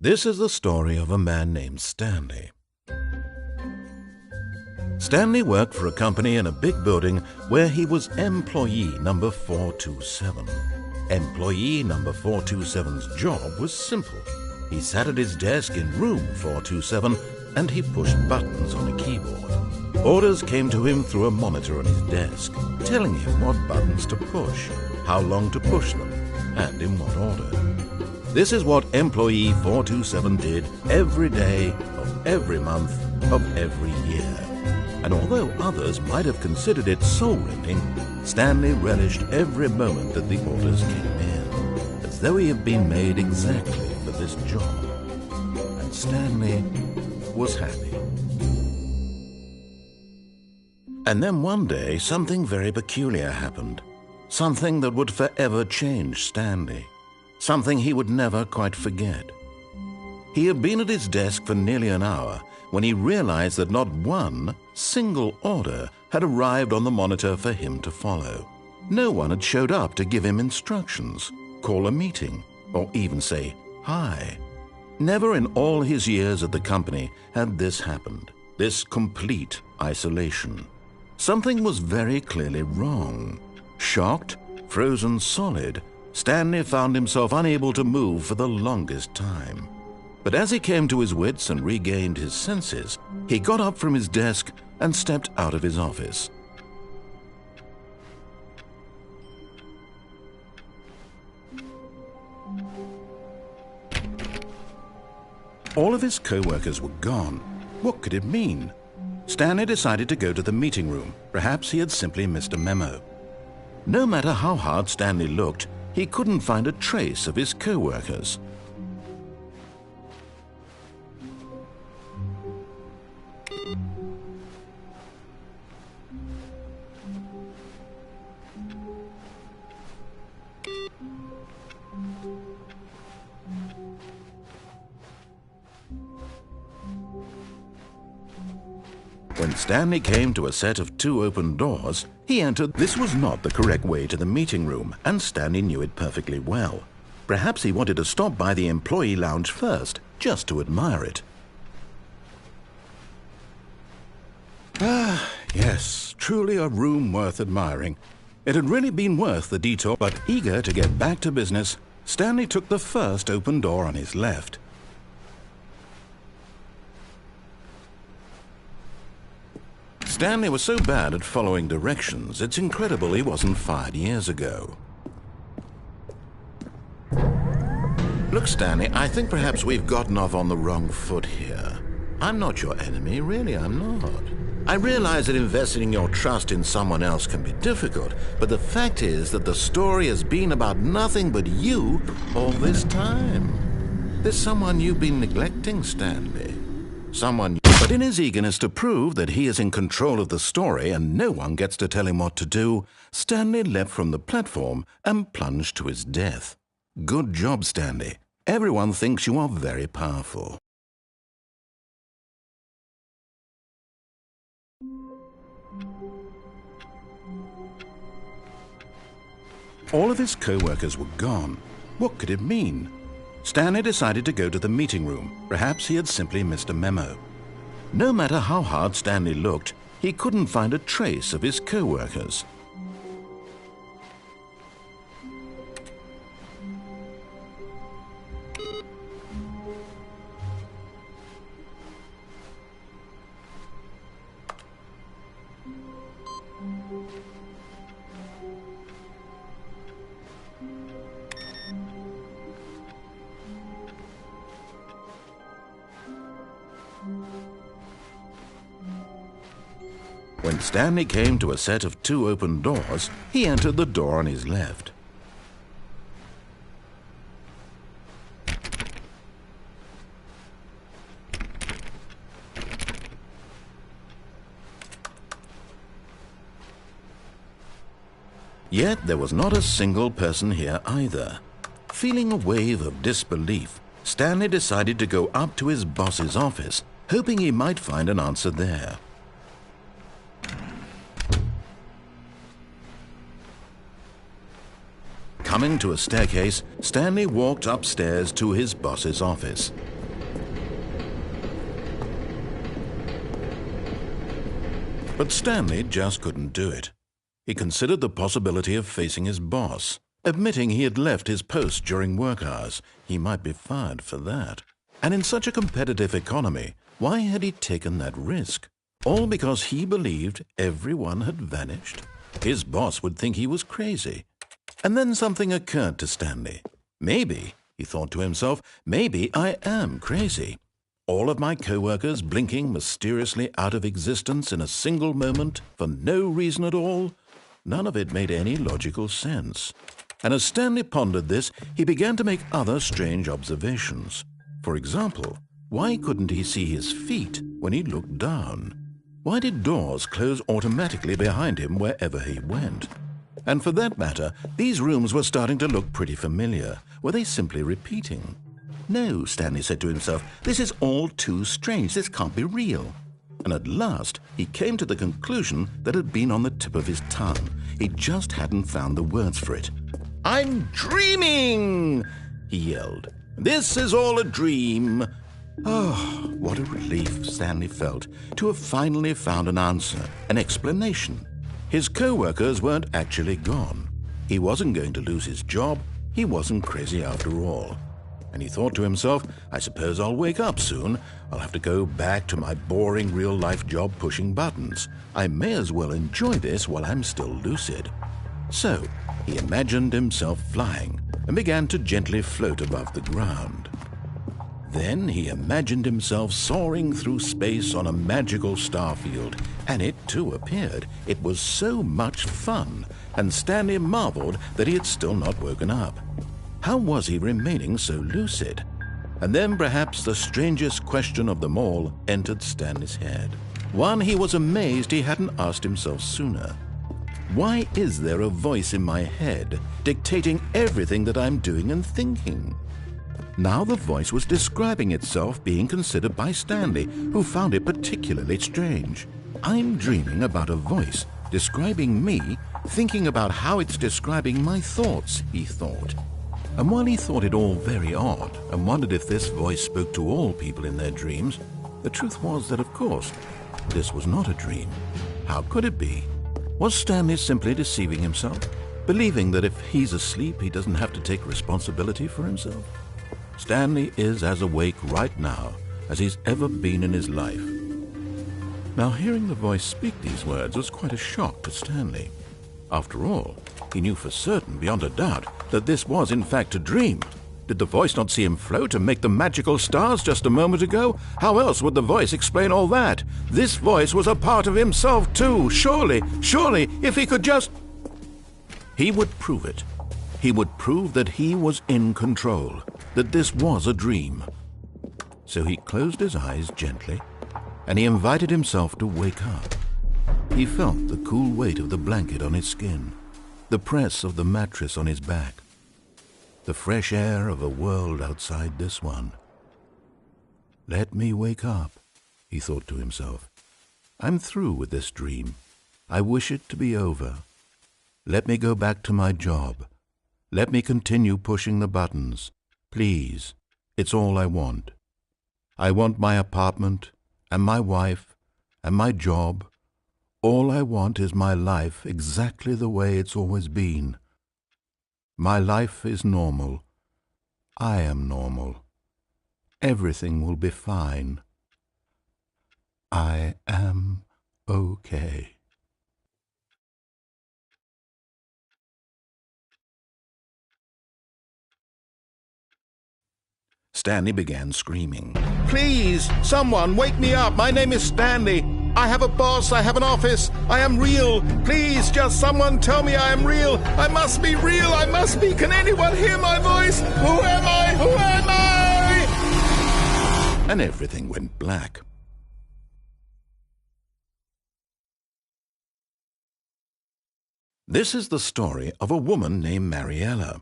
This is the story of a man named Stanley. Stanley worked for a company in a big building where he was employee number 427. Employee number 427's job was simple. He sat at his desk in room 427 and he pushed buttons on a keyboard. Orders came to him through a monitor on his desk, telling him what buttons to push, how long to push them, and in what order. This is what employee 427 did every day of every month of every year. And although others might have considered it soul-rending, Stanley relished every moment that the orders came in, as though he had been made exactly for this job. And Stanley was happy. And then one day, something very peculiar happened. Something that would forever change Stanley. Something he would never quite forget. He had been at his desk for nearly an hour when he realized that not one single order had arrived on the monitor for him to follow. No one had showed up to give him instructions, call a meeting, or even say hi. Never in all his years at the company had this happened, this complete isolation. Something was very clearly wrong. Shocked, frozen solid, Stanley found himself unable to move for the longest time. But as he came to his wits and regained his senses, he got up from his desk and stepped out of his office. All of his co-workers were gone. What could it mean? Stanley decided to go to the meeting room. Perhaps he had simply missed a memo. No matter how hard Stanley looked, he couldn't find a trace of his co-workers. When Stanley came to a set of 2 open doors, he entered. This was not the correct way to the meeting room, and Stanley knew it perfectly well. Perhaps he wanted to stop by the employee lounge first, just to admire it. Ah, yes, truly a room worth admiring. It had really been worth the detour, but eager to get back to business, Stanley took the first open door on his left. Stanley was so bad at following directions, it's incredible he wasn't fired years ago. Look, Stanley, I think perhaps we've gotten off on the wrong foot here. I'm not your enemy, really, I'm not. I realize that investing your trust in someone else can be difficult, but the fact is that the story has been about nothing but you all this time. There's someone you've been neglecting, Stanley. But in his eagerness to prove that he is in control of the story and no one gets to tell him what to do, Stanley leapt from the platform and plunged to his death. Good job, Stanley. Everyone thinks you are very powerful. All of his co-workers were gone. What could it mean? Stanley decided to go to the meeting room. Perhaps he had simply missed a memo. No matter how hard Stanley looked, he couldn't find a trace of his co-workers. When Stanley came to a set of 2 open doors, he entered the door on his left. Yet there was not a single person here either. Feeling a wave of disbelief, Stanley decided to go up to his boss's office, hoping he might find an answer there. Coming to a staircase, Stanley walked upstairs to his boss's office. But Stanley just couldn't do it. He considered the possibility of facing his boss, admitting he had left his post during work hours. He might be fired for that. And in such a competitive economy, why had he taken that risk? All because he believed everyone had vanished? His boss would think he was crazy. And then something occurred to Stanley. Maybe, he thought to himself, maybe I am crazy. All of my co-workers blinking mysteriously out of existence in a single moment for no reason at all? None of it made any logical sense. And as Stanley pondered this, he began to make other strange observations. For example, why couldn't he see his feet when he looked down? Why did doors close automatically behind him wherever he went? And for that matter, these rooms were starting to look pretty familiar. Were they simply repeating? No, Stanley said to himself, this is all too strange. This can't be real. And at last, he came to the conclusion that had been on the tip of his tongue. He just hadn't found the words for it. "I'm dreaming!" he yelled. "This is all a dream." Oh, what a relief Stanley felt to have finally found an answer, an explanation. His co-workers weren't actually gone. He wasn't going to lose his job. He wasn't crazy after all. And he thought to himself, I suppose I'll wake up soon. I'll have to go back to my boring real-life job pushing buttons. I may as well enjoy this while I'm still lucid. So he imagined himself flying and began to gently float above the ground. Then he imagined himself soaring through space on a magical starfield, and it too appeared. It was so much fun, and Stanley marveled that he had still not woken up. How was he remaining so lucid? And then perhaps the strangest question of them all entered Stanley's head. One he was amazed he hadn't asked himself sooner. Why is there a voice in my head dictating everything that I'm doing and thinking? Now the voice was describing itself being considered by Stanley, who found it particularly strange. I'm dreaming about a voice describing me, thinking about how it's describing my thoughts, he thought. And while he thought it all very odd and wondered if this voice spoke to all people in their dreams, the truth was that, of course, this was not a dream. How could it be? Was Stanley simply deceiving himself, believing that if he's asleep, he doesn't have to take responsibility for himself? Stanley is as awake right now as he's ever been in his life. Now, hearing the voice speak these words was quite a shock to Stanley. After all, he knew for certain, beyond a doubt, that this was in fact a dream. Did the voice not see him float and make the magical stars just a moment ago? How else would the voice explain all that? This voice was a part of himself too. Surely, if he could just... He would prove it. He would prove that he was in control, that this was a dream. So he closed his eyes gently, and he invited himself to wake up. He felt the cool weight of the blanket on his skin, the press of the mattress on his back, the fresh air of a world outside this one. Let me wake up, he thought to himself. I'm through with this dream. I wish it to be over. Let me go back to my job. Let me continue pushing the buttons. Please, it's all I want. I want my apartment and my wife and my job. All I want is my life exactly the way it's always been. My life is normal. I am normal. Everything will be fine. I am okay. Stanley began screaming. Please, someone, wake me up. My name is Stanley. I have a boss. I have an office. I am real. Please, just someone tell me I am real. I must be real. I must be. Can anyone hear my voice? Who am I? Who am I? And everything went black. This is the story of a woman named Mariella.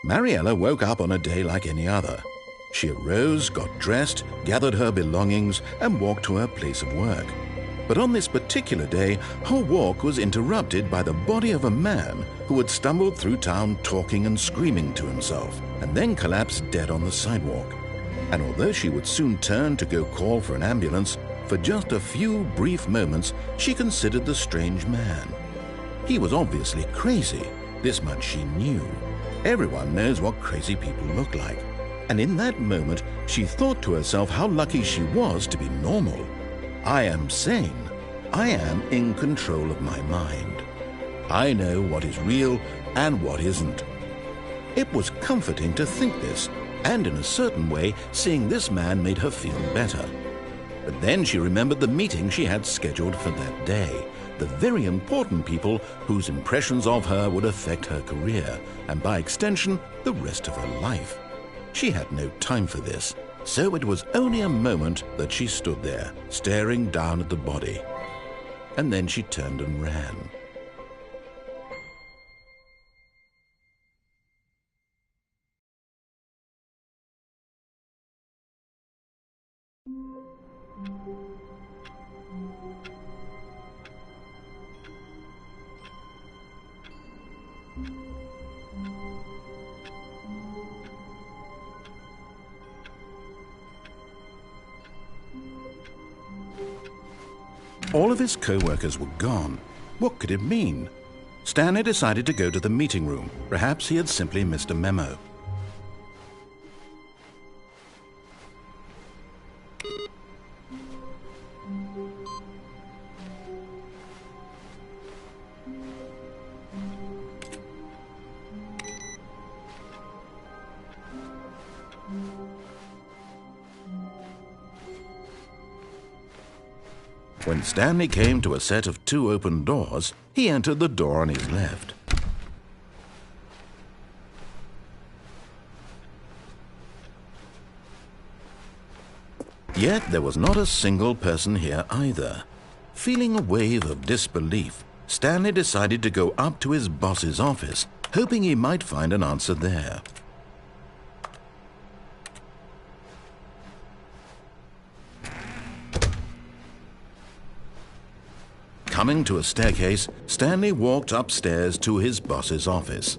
Mariella woke up on a day like any other. She arose, got dressed, gathered her belongings, and walked to her place of work. But on this particular day, her walk was interrupted by the body of a man who had stumbled through town talking and screaming to himself, and then collapsed dead on the sidewalk. And although she would soon turn to go call for an ambulance, For just a few brief moments, she considered the strange man. He was obviously crazy. This much she knew. Everyone knows what crazy people look like. And in that moment, she thought to herself how lucky she was to be normal. I am sane. I am in control of my mind. I know what is real and what isn't. It was comforting to think this, and in a certain way, seeing this man made her feel better. But then she remembered the meeting she had scheduled for that day, the very important people whose impressions of her would affect her career, and by extension, the rest of her life. She had no time for this, so it was only a moment that she stood there, staring down at the body. And then she turned and ran. All of his co-workers were gone. What could it mean? Stanley decided to go to the meeting room. Perhaps he had simply missed a memo. When Stanley came to a set of 2 open doors, he entered the door on his left. Yet there was not a single person here either. Feeling a wave of disbelief, Stanley decided to go up to his boss's office, hoping he might find an answer there. Coming to a staircase, Stanley walked upstairs to his boss's office.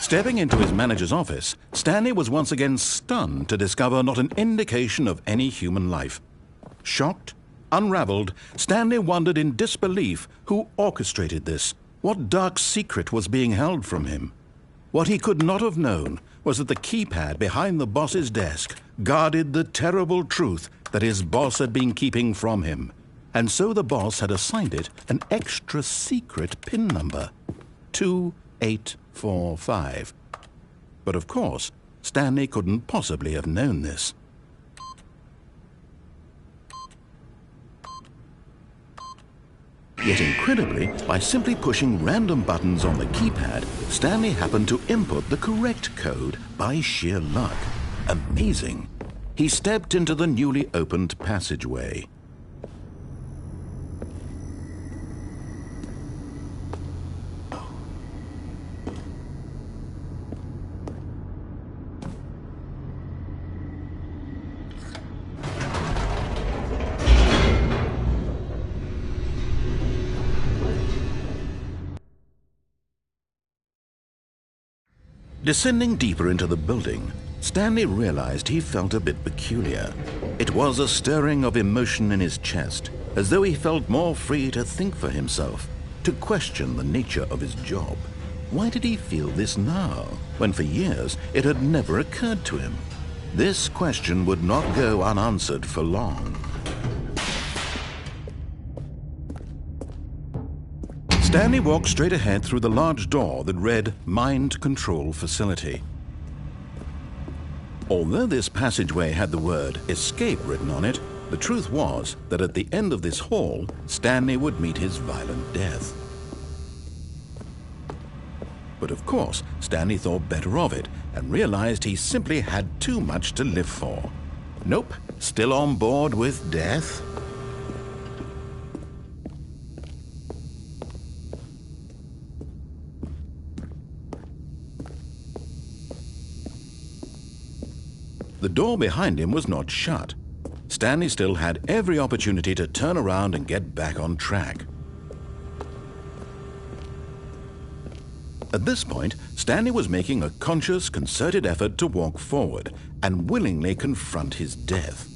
Stepping into his manager's office, Stanley was once again stunned to discover not an indication of any human life. Shocked, unraveled, Stanley wondered in disbelief who orchestrated this, what dark secret was being held from him. What he could not have known was that the keypad behind the boss's desk guarded the terrible truth that his boss had been keeping from him. And so the boss had assigned it an extra secret PIN number, 2845. But of course, Stanley couldn't possibly have known this. Yet incredibly, by simply pushing random buttons on the keypad, Stanley happened to input the correct code by sheer luck. Amazing. He stepped into the newly opened passageway. Descending deeper into the building, Stanley realized he felt a bit peculiar. It was a stirring of emotion in his chest, as though he felt more free to think for himself, to question the nature of his job. Why did he feel this now, when for years it had never occurred to him? This question would not go unanswered for long. Stanley walked straight ahead through the large door that read Mind Control Facility. Although this passageway had the word escape written on it, The truth was that at the end of this hall, Stanley would meet his violent death. But of course, Stanley thought better of it and realized he simply had too much to live for. Nope, still on board with death? The door behind him was not shut. Stanley still had every opportunity to turn around and get back on track. At this point, Stanley was making a conscious, concerted effort to walk forward and willingly confront his death.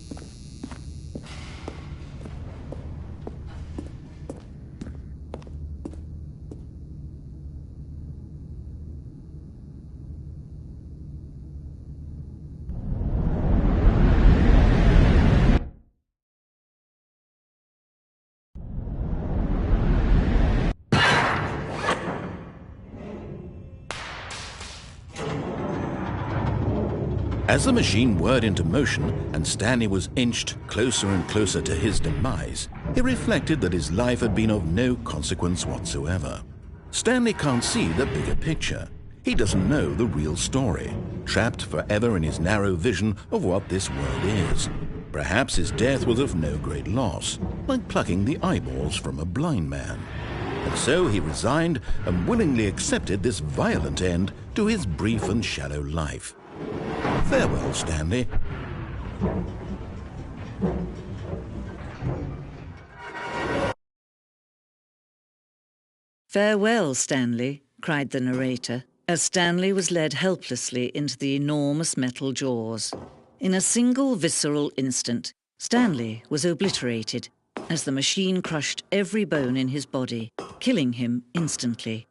As the machine whirred into motion and Stanley was inched closer and closer to his demise, he reflected that his life had been of no consequence whatsoever. Stanley can't see the bigger picture. He doesn't know the real story, trapped forever in his narrow vision of what this world is. Perhaps his death was of no great loss, like plucking the eyeballs from a blind man. And so he resigned and willingly accepted this violent end to his brief and shallow life. Farewell, Stanley. "Farewell, Stanley," cried the narrator, as Stanley was led helplessly into the enormous metal jaws. In a single visceral instant, Stanley was obliterated as the machine crushed every bone in his body, killing him instantly.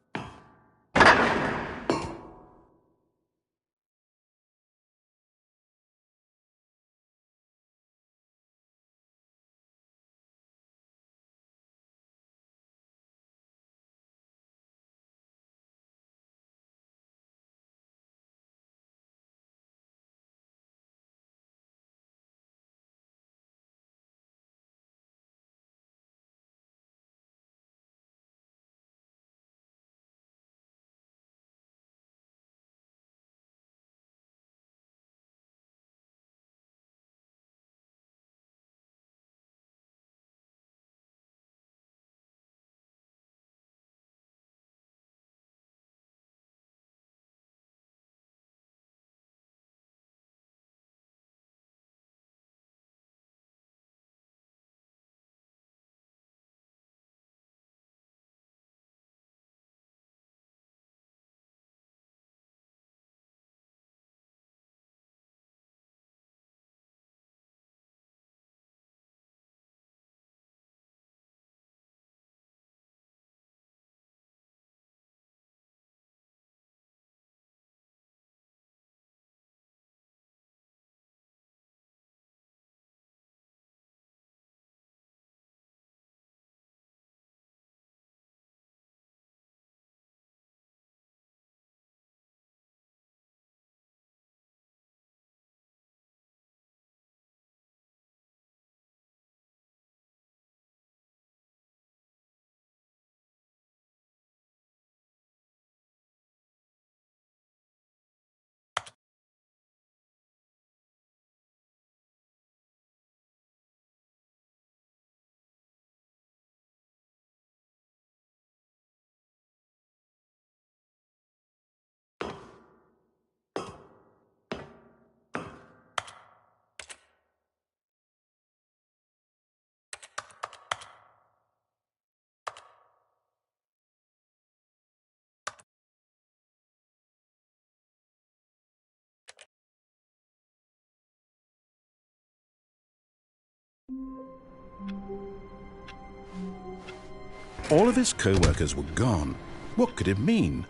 All of his co-workers were gone. What could it mean?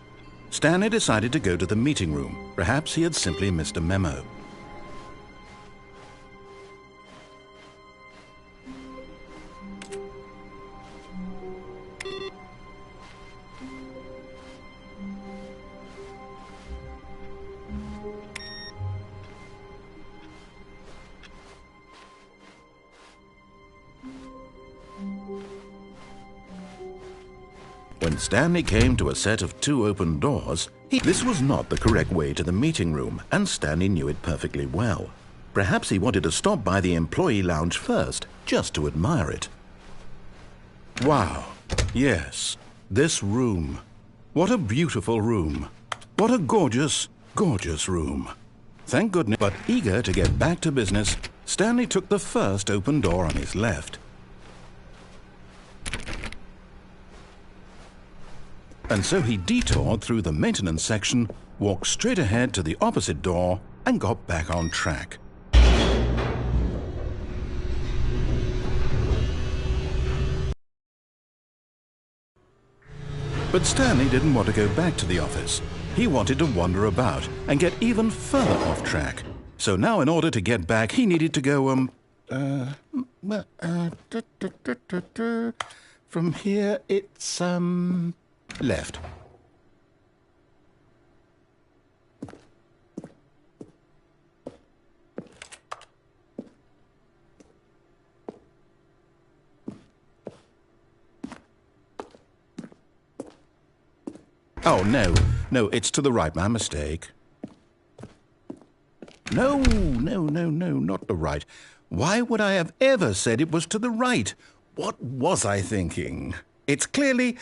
Stanley decided to go to the meeting room. Perhaps he had simply missed a memo. When Stanley came to a set of 2 open doors, this was not the correct way to the meeting room, and Stanley knew it perfectly well. Perhaps he wanted to stop by the employee lounge first, just to admire it. Wow, yes, this room. What a beautiful room. What a gorgeous, gorgeous room. Thank goodness. But eager to get back to business, Stanley took the first open door on his left. And so he detoured through the maintenance section, walked straight ahead to the opposite door, and got back on track. But Stanley didn't want to go back to the office. He wanted to wander about and get even further off track. So now in order to get back, he needed to go, from here it's, left. Oh, no, it's to the right, my mistake. No, not the right. Why would I have ever said it was to the right? What was I thinking? It's clearly...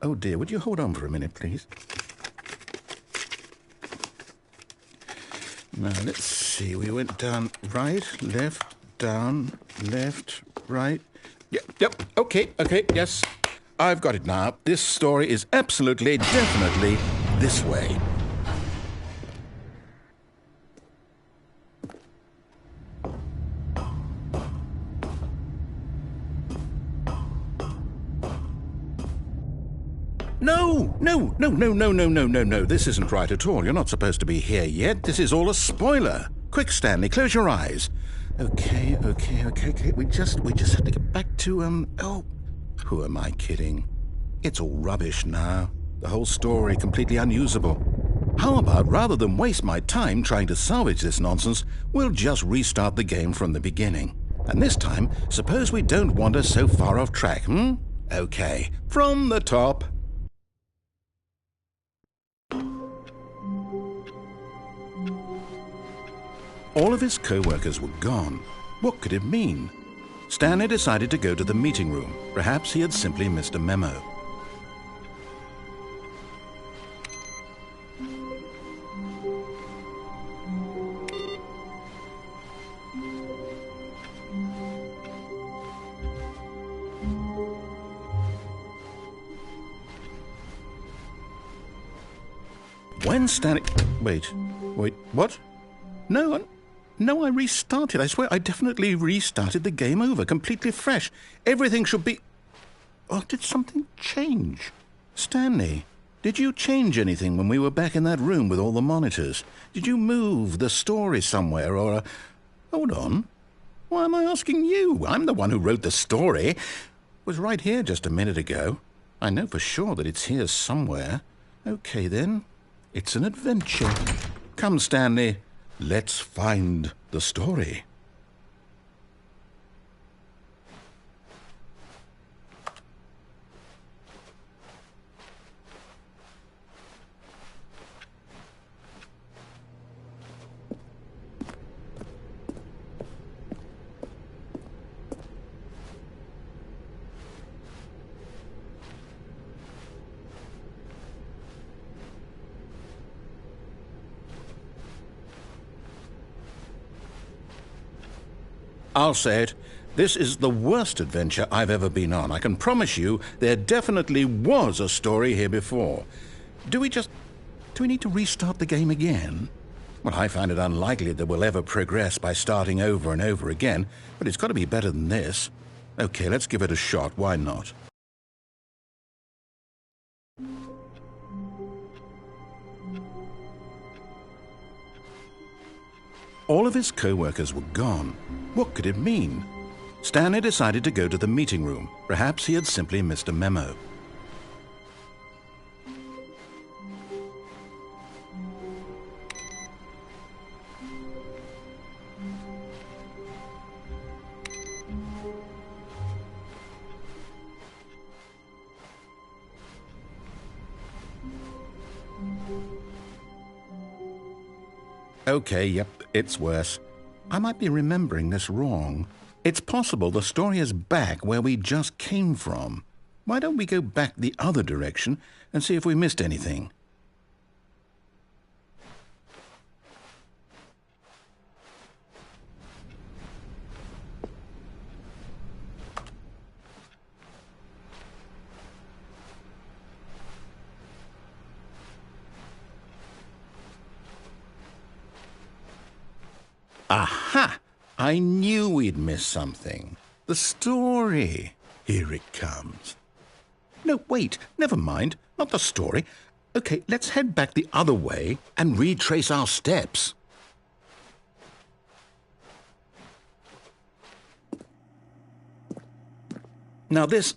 Oh dear, would you hold on for a minute, please? Now, let's see, we went down right, left, down, left, right. Yep, okay, yes. I've got it now. This story is absolutely, definitely this way. No. This isn't right at all. You're not supposed to be here yet. This is all a spoiler. Quick, Stanley, close your eyes. Okay. We just have to get back to, oh, who am I kidding? It's all rubbish now. The whole story completely unusable. How about, rather than waste my time trying to salvage this nonsense, we'll just restart the game from the beginning. And this time, suppose we don't wander so far off track, Okay, from the top. All of his co-workers were gone. What could it mean? Stanley decided to go to the meeting room. Perhaps he had simply missed a memo. When Stanley... Wait, what? No, I restarted. I swear I definitely restarted the game over, completely fresh. Everything should be... Oh, did something change? Stanley, did you change anything when we were back in that room with all the monitors? Did you move the story somewhere or... Hold on. Why am I asking you? I'm the one who wrote the story. It was right here just a minute ago. I know for sure that it's here somewhere. Okay, then. It's an adventure. Come, Stanley. Let's find the story. I'll say it. This is the worst adventure I've ever been on. I can promise you there definitely was a story here before. Do we need to restart the game again? Well, I find it unlikely that we'll ever progress by starting over and over again, but it's got to be better than this. Okay, let's give it a shot. Why not? All of his co-workers were gone. What could it mean? Stanley decided to go to the meeting room. Perhaps he had simply missed a memo. Okay, yep, it's worse. I might be remembering this wrong. It's possible the story is back where we just came from. Why don't we go back the other direction and see if we missed anything? Aha! I knew we'd miss something. The story. Here it comes. No, wait, never mind. Not the story. Okay, let's head back the other way and retrace our steps. Now this...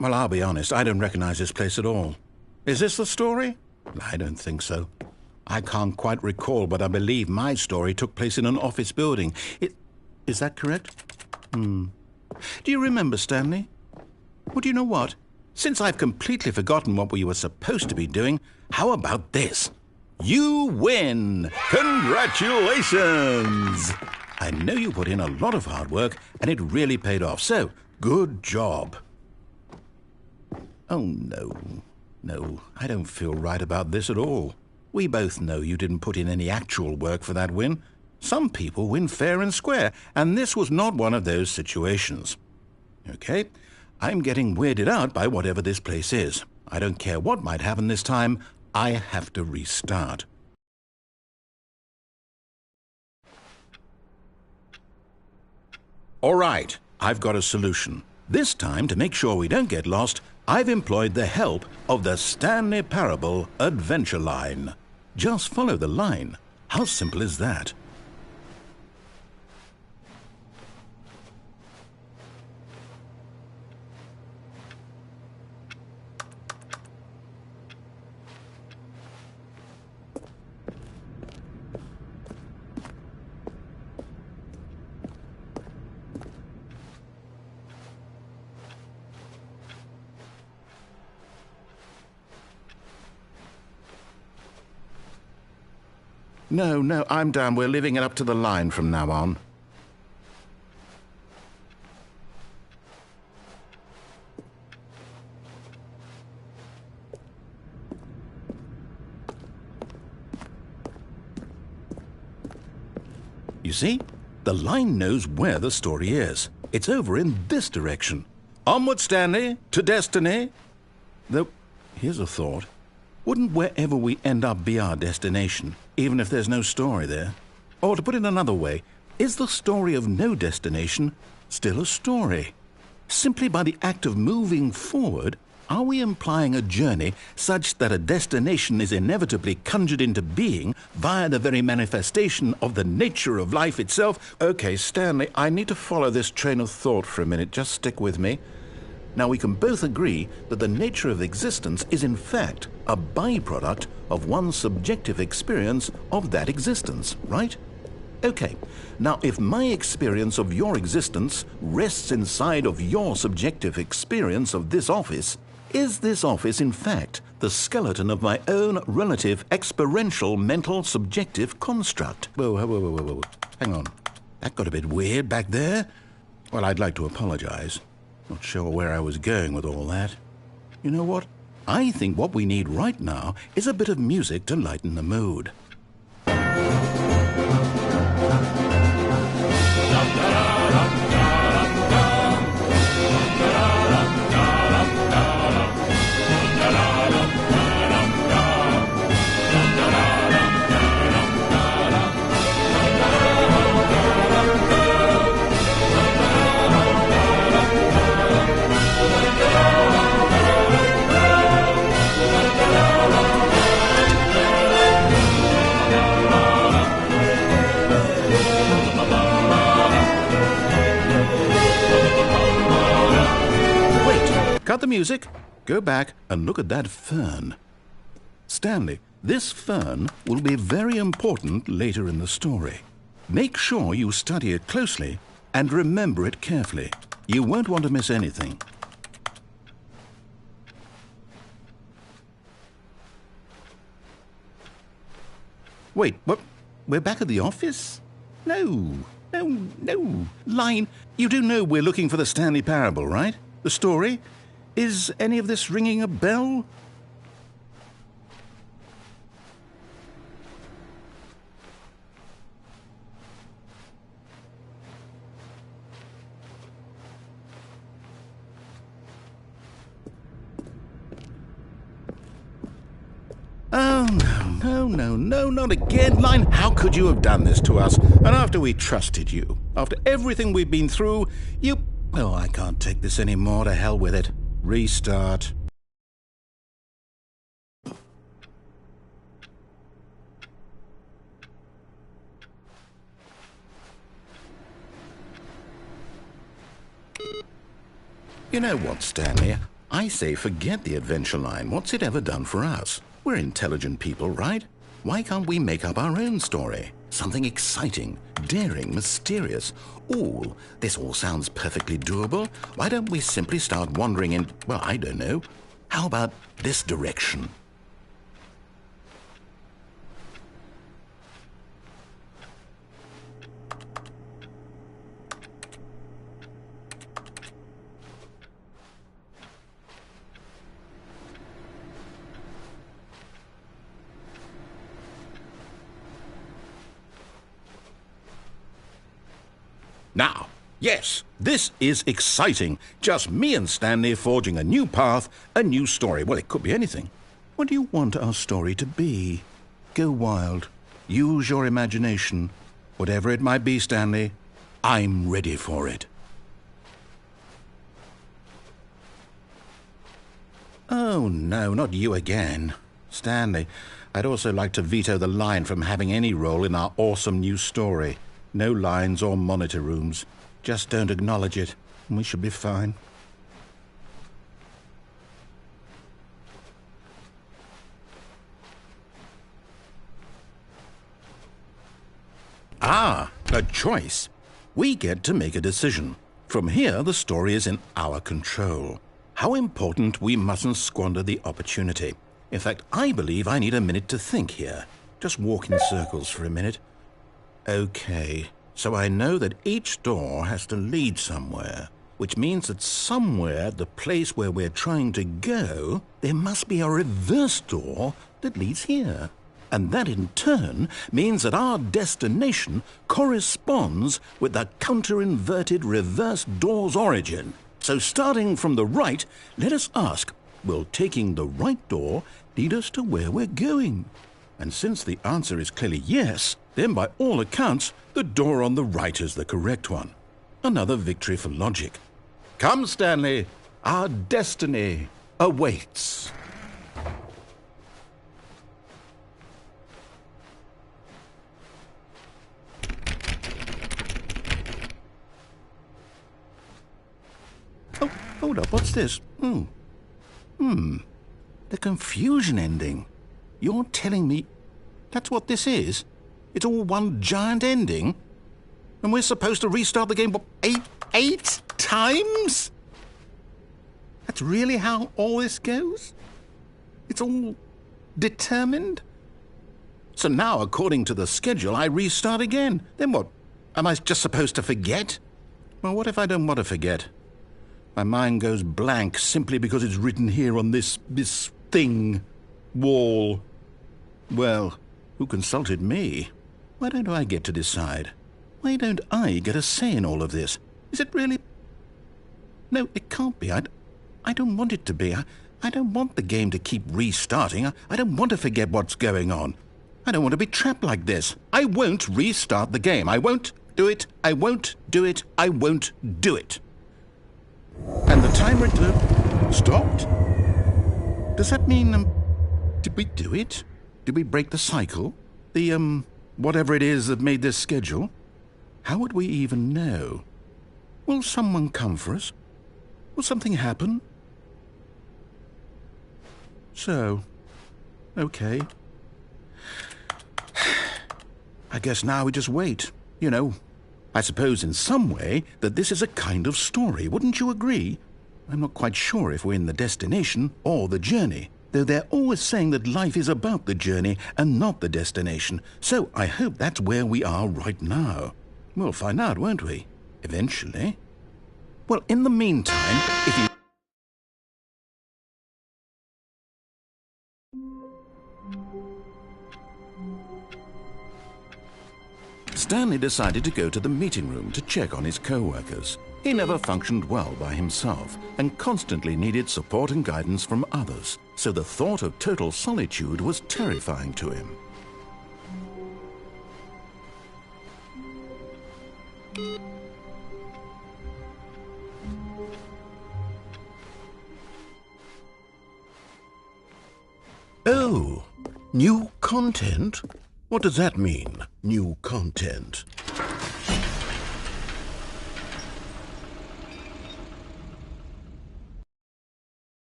Well, I'll be honest, I don't recognize this place at all. Is this the story? I don't think so. I can't quite recall, but I believe my story took place in an office building. Is that correct? Do you remember, Stanley? Well, do you know what? Since I've completely forgotten what we were supposed to be doing, how about this? You win! Congratulations! I know you put in a lot of hard work, and it really paid off, so good job. Oh, no. No, I don't feel right about this at all. We both know you didn't put in any actual work for that win. Some people win fair and square, and this was not one of those situations. Okay, I'm getting weirded out by whatever this place is. I don't care what might happen this time. I have to restart. All right, I've got a solution. This time, to make sure we don't get lost, I've employed the help of the Stanley Parable Adventure Line. Just follow the line. How simple is that? No, I'm down. We're leaving it up to the line from now on. You see? The line knows where the story is. It's over in this direction. Onward, Stanley, to destiny. Though, here's a thought. Wouldn't wherever we end up be our destination, even if there's no story there? Or to put it another way, is the story of no destination still a story? Simply by the act of moving forward, are we implying a journey such that a destination is inevitably conjured into being via the very manifestation of the nature of life itself? Okay, Stanley, I need to follow this train of thought for a minute. Just stick with me. Now, we can both agree that the nature of existence is in fact a byproduct of one's subjective experience of that existence, right? Okay, now if my experience of your existence rests inside of your subjective experience of this office, is this office in fact the skeleton of my own relative experiential mental subjective construct? Whoa. Hang on. That got a bit weird back there. Well, I'd like to apologize. Not sure where I was going with all that. You know what? I think what we need right now is a bit of music to lighten the mood. Cut the music, go back and look at that fern. Stanley, this fern will be very important later in the story. Make sure you study it closely and remember it carefully. You won't want to miss anything. Wait, we're back at the office? No. Line, you do know we're looking for the Stanley Parable, right? The story? Is any of this ringing a bell? Oh, no, not again, Line. How could you have done this to us? And after we trusted you, after everything we've been through, you... Oh, I can't take this anymore. To hell with it. Restart. You know what, Stanley? I say forget the adventure line. What's it ever done for us? We're intelligent people, right? Why can't we make up our own story? Something exciting, daring, mysterious. Ooh, this all sounds perfectly doable. Why don't we simply start wandering in, well, I don't know. How about this direction? Now, yes, this is exciting. Just me and Stanley forging a new path, a new story. Well, it could be anything. What do you want our story to be? Go wild. Use your imagination. Whatever it might be, Stanley, I'm ready for it. Oh, no, not you again. Stanley, I'd also like to veto the line from having any role in our awesome new story. No lines or monitor rooms. Just don't acknowledge it, and we should be fine. Ah, a choice. We get to make a decision. From here, the story is in our control. How important we mustn't squander the opportunity. In fact, I believe I need a minute to think here. Just walk in circles for a minute. Okay, so I know that each door has to lead somewhere, which means that somewhere at the place where we're trying to go, there must be a reverse door that leads here. And that in turn means that our destination corresponds with the counter-inverted reverse door's origin. So starting from the right, let us ask, will taking the right door lead us to where we're going? And since the answer is clearly yes, then by all accounts, the door on the right is the correct one. Another victory for logic. Come, Stanley, our destiny awaits. Oh, hold up, what's this? The confusion ending. You're telling me that's what this is? It's all one giant ending? And we're supposed to restart the game, what, eight times? That's really how all this goes? It's all determined? So now, according to the schedule, I restart again. Then what? Am I just supposed to forget? Well, what if I don't want to forget? My mind goes blank simply because it's written here on this thing, wall. Well, who consulted me? Why don't I get to decide? Why don't I get a say in all of this? Is it really... No, it can't be. I don't want it to be. I don't want the game to keep restarting. I don't want to forget what's going on. I don't want to be trapped like this. I won't restart the game. I won't do it. I won't do it. I won't do it. And the timer stopped? Does that mean... did we do it? Did we break the cycle? The, whatever it is that made this schedule? How would we even know? Will someone come for us? Will something happen? So, okay. I guess now we just wait. You know, I suppose in some way that this is a kind of story. Wouldn't you agree? I'm not quite sure if we're in the destination or the journey. though they're always saying that life is about the journey and not the destination. So I hope that's where we are right now. We'll find out, won't we? Eventually. Well, in the meantime, if you... Stanley decided to go to the meeting room to check on his co-workers. He never functioned well by himself and constantly needed support and guidance from others, so the thought of total solitude was terrifying to him. Oh, new content? What does that mean, new content?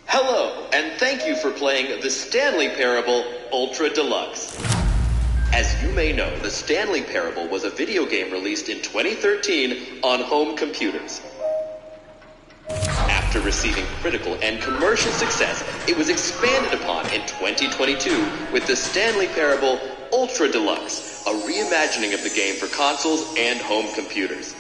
Hello, and thank you for playing the Stanley Parable Ultra Deluxe. As you may know, the Stanley Parable was a video game released in 2013 on home computers. After receiving critical and commercial success, it was expanded upon in 2022 with the Stanley Parable Ultra Deluxe, a reimagining of the game for consoles and home computers.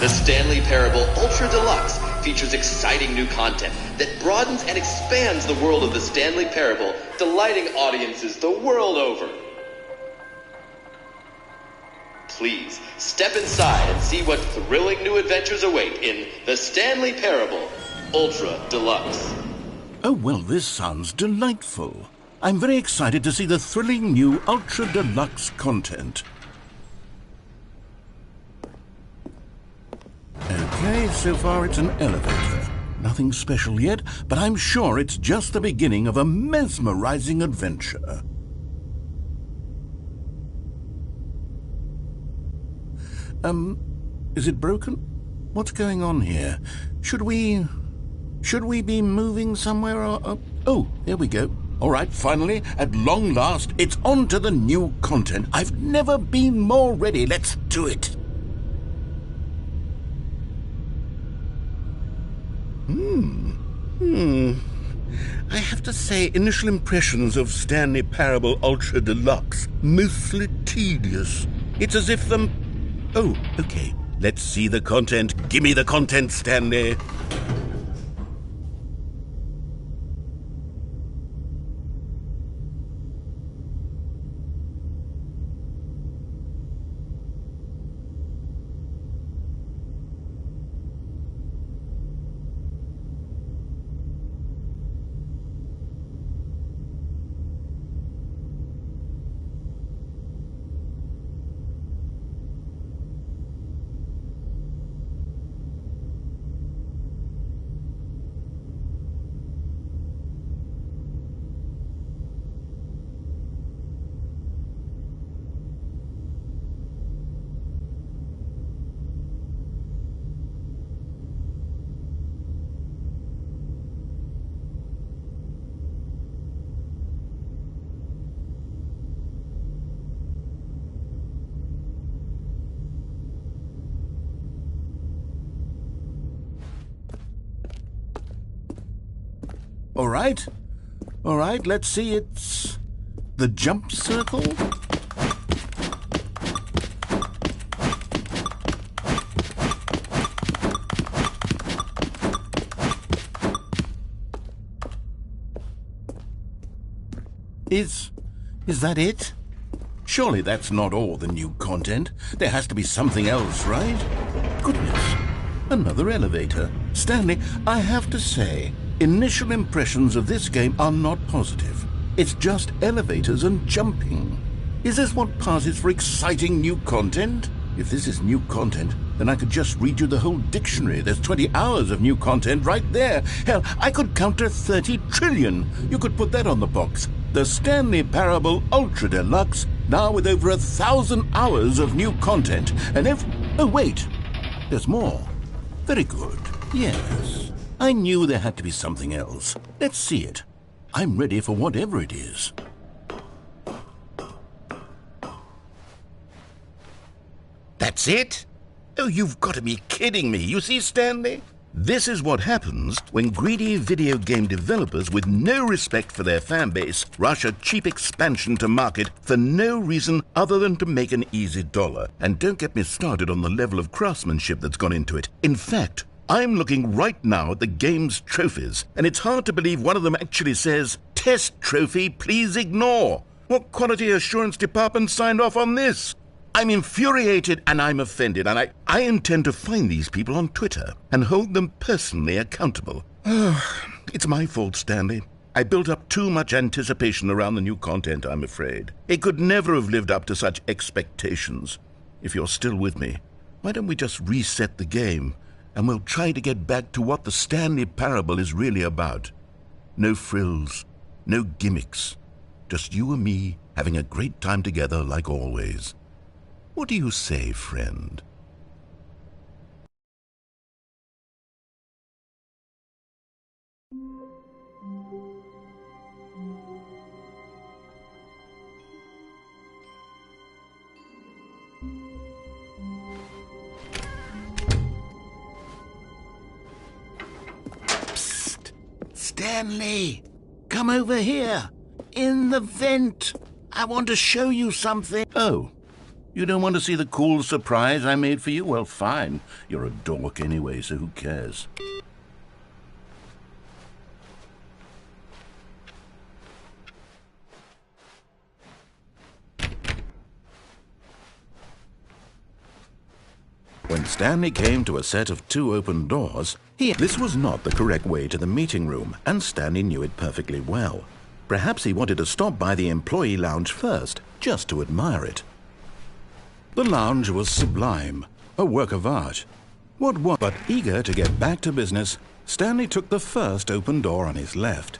The Stanley Parable Ultra Deluxe features exciting new content that broadens and expands the world of the Stanley Parable, delighting audiences the world over. Please step inside and see what thrilling new adventures await in the Stanley Parable Ultra Deluxe. Oh, well, this sounds delightful. I'm very excited to see the thrilling new Ultra Deluxe content. Okay, so far it's an elevator. Nothing special yet, but I'm sure it's just the beginning of a mesmerizing adventure. Is it broken? What's going on here? Should we be moving somewhere or... Oh, there we go. All right, finally, at long last, it's on to the new content. I've never been more ready. Let's do it. I have to say, initial impressions of Stanley Parable Ultra Deluxe, mostly tedious. It's as if the... Oh, okay. Let's see the content. Give me the content, Stanley. All right, let's see, it's the jump circle. Is that it? Surely that's not all the new content. There has to be something else, right? Goodness, another elevator. Stanley, I have to say, initial impressions of this game are not positive. It's just elevators and jumping. Is this what passes for exciting new content? If this is new content, then I could just read you the whole dictionary. There's 20 hours of new content right there. Hell, I could count to 30 trillion. You could put that on the box. The Stanley Parable Ultra Deluxe, now with over 1,000 hours of new content. And oh, wait, there's more. Very good, yes. I knew there had to be something else. Let's see it. I'm ready for whatever it is. That's it? Oh, you've got to be kidding me. You see, Stanley? This is what happens when greedy video game developers with no respect for their fan base rush a cheap expansion to market for no reason other than to make an easy dollar. And don't get me started on the level of craftsmanship that's gone into it. In fact, I'm looking right now at the game's trophies, and it's hard to believe one of them actually says, "Test trophy, please ignore." What quality assurance department signed off on this? I'm infuriated and I'm offended, and I intend to find these people on Twitter and hold them personally accountable. It's my fault, Stanley. I built up too much anticipation around the new content, I'm afraid. It could never have lived up to such expectations. If you're still with me, why don't we just reset the game, and we'll try to get back to what the Stanley Parable is really about. No frills, no gimmicks, just you and me having a great time together like always. What do you say, friend? Psst! Stanley! Come over here! In the vent! I want to show you something. Oh. You don't want to see the cool surprise I made for you? Well, fine. You're a dork anyway, so who cares? When Stanley came to a set of 2 open doors, this was not the correct way to the meeting room, and Stanley knew it perfectly well. Perhaps he wanted to stop by the employee lounge first, just to admire it. The lounge was sublime, a work of art. But eager to get back to business, Stanley took the first open door on his left.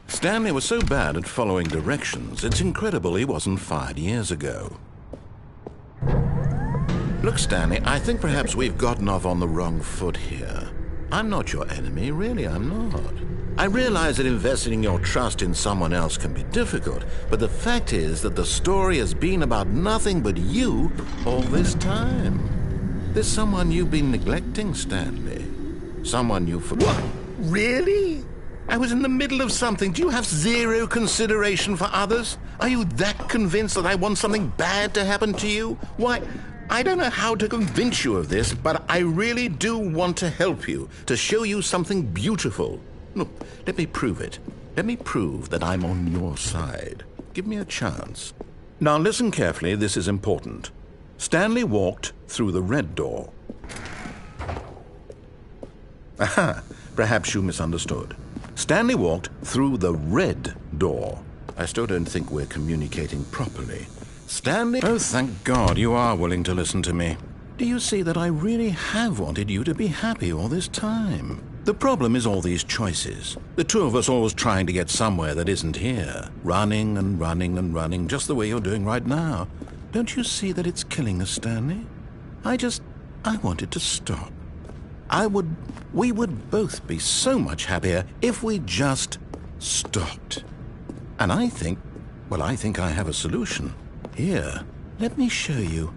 Stanley was so bad at following directions, it's incredible he wasn't fired years ago. Look, Stanley, I think perhaps we've gotten off on the wrong foot here. I'm not your enemy, really, I'm not. I realize that investing your trust in someone else can be difficult, but the fact is that the story has been about nothing but you all this time. There's someone you've been neglecting, Stanley. Someone you forgot. What? Really? I was in the middle of something. Do you have zero consideration for others? Are you that convinced that I want something bad to happen to you? Why, I don't know how to convince you of this, but I really do want to help you, to show you something beautiful. Look, let me prove it. Let me prove that I'm on your side. Give me a chance. Now listen carefully, this is important. Stanley walked through the red door. Aha, perhaps you misunderstood. Stanley walked through the red door. I still don't think we're communicating properly. Stanley... Oh, thank God you are willing to listen to me. Do you see that I really have wanted you to be happy all this time? The problem is all these choices. The two of us always trying to get somewhere that isn't here. Running and running and running, just the way you're doing right now. Don't you see that it's killing us, Stanley? I wanted to stop. We would both be so much happier if we just stopped. And I think I have a solution. Here, let me show you.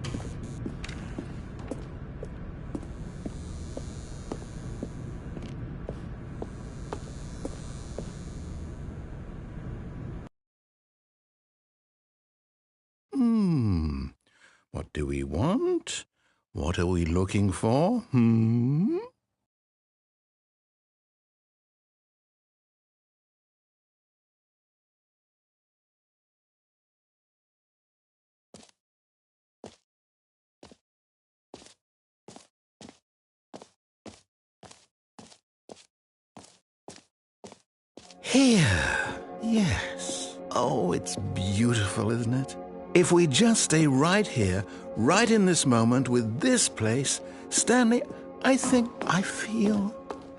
What do we want? What are we looking for? Here. Yes. Oh, it's beautiful, isn't it? If we just stay right here, right in this moment with this place, Stanley, I feel...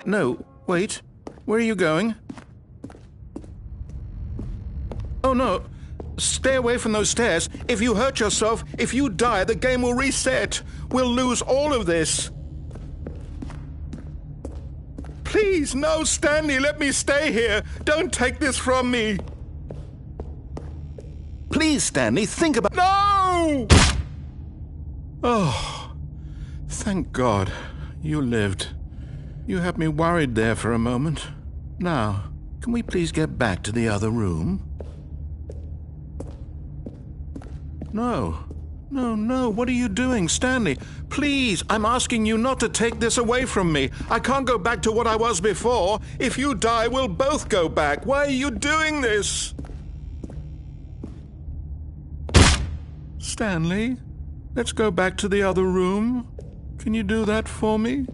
No, wait. Where are you going? Oh, no. Stay away from those stairs. If you hurt yourself, if you die, the game will reset. We'll lose all of this. Please, no, Stanley, let me stay here. Don't take this from me. Please, Stanley, think about— No! Oh, thank God. You lived. You had me worried there for a moment. Now, can we please get back to the other room? No. No, what are you doing, Stanley? Please, I'm asking you not to take this away from me. I can't go back to what I was before. If you die, we'll both go back. Why are you doing this? Stanley, let's go back to the other room. Can you do that for me?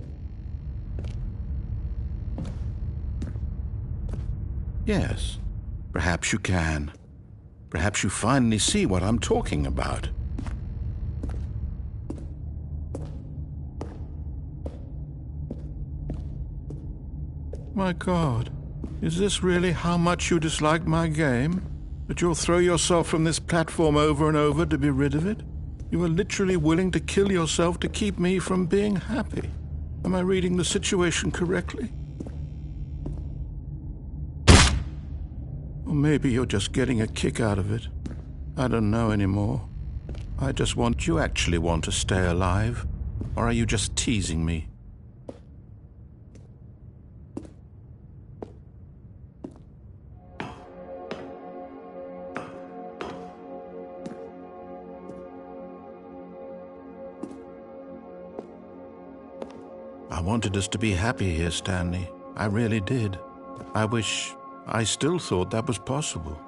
Yes, perhaps you can. Perhaps you finally see what I'm talking about. My God, is this really how much you dislike my game? That you'll throw yourself from this platform over and over to be rid of it? You are literally willing to kill yourself to keep me from being happy. Am I reading the situation correctly? Or maybe you're just getting a kick out of it. I don't know anymore. I just want— You actually want to stay alive? Or are you just teasing me? I wanted us to be happy here, Stanley. I really did. I wish I still thought that was possible.